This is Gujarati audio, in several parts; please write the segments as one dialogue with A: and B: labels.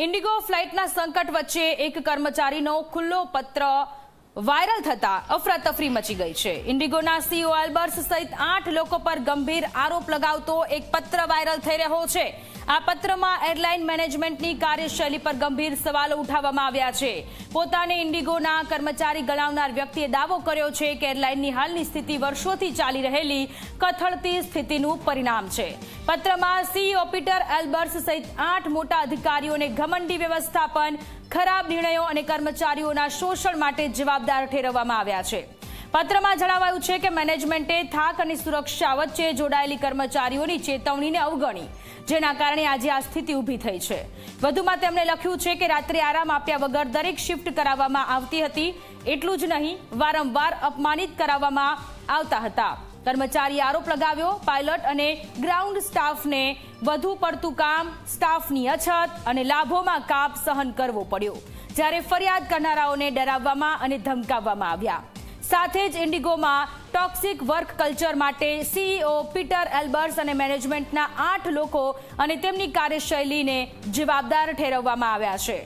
A: ઇન્ડિગો ફ્લાઇટના સંકટ વચ્ચે એક કર્મચારીનો ખુલ્લો પત્ર વાયરલ થતા અફરાતફરી મચી ગઈ છે। ઇન્ડિગોના સીઈઓ એલ્બર્સ સહિત 8 લોકો પર ગંભીર આરોપ લગાવતો એક પત્ર વાયરલ થઈ રહ્યો છે। આ પત્રમાં એરલાઇન મેનેજમેન્ટની કાર્યશૈલી પર ગંભીર સવાલો ઉઠાવવામાં આવ્યા છે। પોતાને ઇન્ડિગોના કર્મચારી ગણાવનાર વ્યક્તિએ દાવો કર્યો છે કે એરલાઇનની હાલની સ્થિતિ વર્ષોથી ચાલી રહેલી કથળતી સ્થિતિનું પરિણામ છે। પત્રમાં સીઈઓ પીટર એલ્બર્સ સહિત 8 મોટા અધિકારીઓને ઘમંડી વ્યવસ્થાપન, ખરાબ નિર્ણયો અને કર્મચારીઓના શોષણ માટે જવાબદાર ઠેરવવામાં આવ્યા છે। પત્રમાં જણાવાયું છે કે મેનેજમેન્ટે થાક અને સુરક્ષા વચ્ચે જોડાયેલી કર્મચારીઓની ચેતવણીને અવગણી, જેના કારણે આજે આ સ્થિતિ ઊભી થઈ છે। વધુમાં તેમણે લખ્યું છે કે રાત્રે આરામ આપ્યા વગર દરેક શિફ્ટ કરાવવામાં આવતી હતી। એટલું જ નહીં, વારંવાર અપમાનિત કરાવવામાં આવતા હતા। કર્મચારીએ આરોપ લગાવ્યો, પાયલટ અને ગ્રાઉન્ડ સ્ટાફને વધુ પડતું કામ, સ્ટાફની અછત અને લાભોમાં કાપ સહન કરવો પડ્યો, જ્યારે ફરિયાદ કરનારાઓને ડરાવવામાં અને ધમકાવવામાં આવ્યા। સાથે જ ઇન્ડિગોમાં ટોક્સિક વર્ક કલ્ચર માટે સીઈઓ પીટર એલ્બર્સ અને મેનેજમેન્ટના 8 લોકો અને તેમની કાર્યશૈલીને જવાબદાર ઠેરવવામાં આવ્યા છે।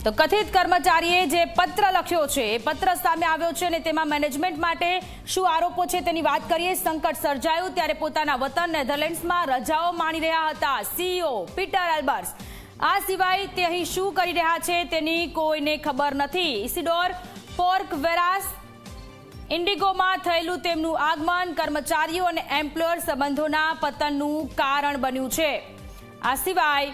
A: તો કથિત કર્મચારીએ જે પત્ર લખ્યો છે એ પત્ર સામે આવ્યો છે અને તેમાં મેનેજમેન્ટ માટે શું આરોપો છે તેની વાત કરીએ। સંકટ સર્જાયું ત્યારે પોતાના વતન નેધરલેન્ડ્સમાં રજાઓ માણી રહ્યા હતા સીઈઓ પીટર એલ્બર્સ। આ સિવાય તે અહીં શું કરી રહ્યા છે તેની કોઈને ખબર નથી। ઇસિડોર પોર્કવેરાસ ઇન્ડિગોમાં થયેલું તેમનું આગમન કર્મચારીઓ અને એમ્પ્લોયર સંબંધોના પતનનું કારણ બન્યું છે। આ સિવાય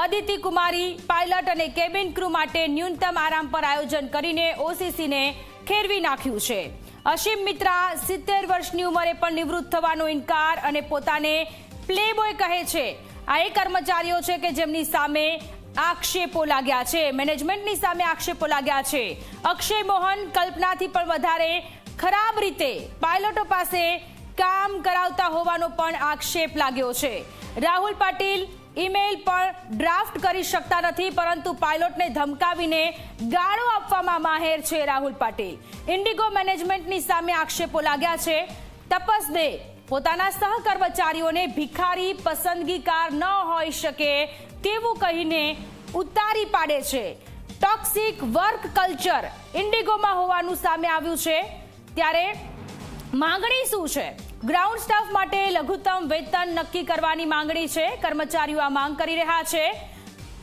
A: અદિતિ કુમારી પાયલટ અને કેબિન ક્રૂ માટે ન્યૂનતમ આરામ પર આયોજન કરીને ઓસીસીને ખેરવી નાખ્યું છે। અસીમ મિત્રા 70 વર્ષની ઉંમરે પણ નિવૃત્ત થવાનો ઇનકાર અને પોતાને પ્લેબોય કહે છે। આ એ કર્મચારીઓ છે કે જેમની સામે આક્ષેપો લાગ્યા છે, મેનેજમેન્ટની સામે આક્ષેપો લાગ્યા છે। અક્ષય મોહન કલ્પનાથી પણ વધારે ખરાબ રીતે પાયલટો પાસે કામ કરાવતા હોવાનો પણ આક્ષેપ લાગ્યો છે। રાહુલ પાટીલ ઈમેલ પણ ડ્રાફ્ટ કરી શકતા નથી, પરંતુ પાયલોટને ધમકાવીને ગાળો આપવામાં માહેર છે રાહુલ પાટીલ। ઇન્ડિગો મેનેજમેન્ટની સામે આક્ષેપો લાગ્યા છે। તપસ દે પોતાના સહકર્મચારીઓને ભિખારી પસંદગીકાર ન હોઈ શકે તેવું કહીને ઉતારી પાડે છે। ટોક્સિક વર્ક કલ્ચર ઇન્ડિગોમાં હોવાનું સામે આવ્યું છે। ત્યારે માંગણી શું છે? ગ્રાઉન્ડ સ્ટાફ માટે લઘુત્તમ વેતન નક્કી કરવાની માંગણી છે। કર્મચારીઓ આ માંગ કરી રહ્યા છે।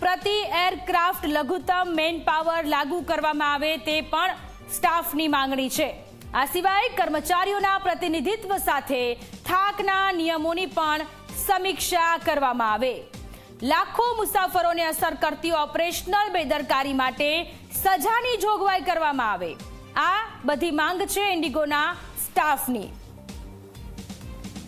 A: પ્રતિ એરક્રાફ્ટ લઘુત્તમ મેન પાવર લાગુ કરવામાં આવે તે પણ સ્ટાફની માંગણી છે। આ સિવાય કર્મચારીઓના પ્રતિનિધિત્વ સાથે થાકના નિયમોની પણ સમીક્ષા કરવામાં આવે। લાખો મુસાફરોને અસર કરતી ઓપરેશનલ બેદરકારી માટે સજાની જોગવાઈ કરવામાં આવે। આ બધી માંગ છે ઇન્ડિગોના સ્ટાફની।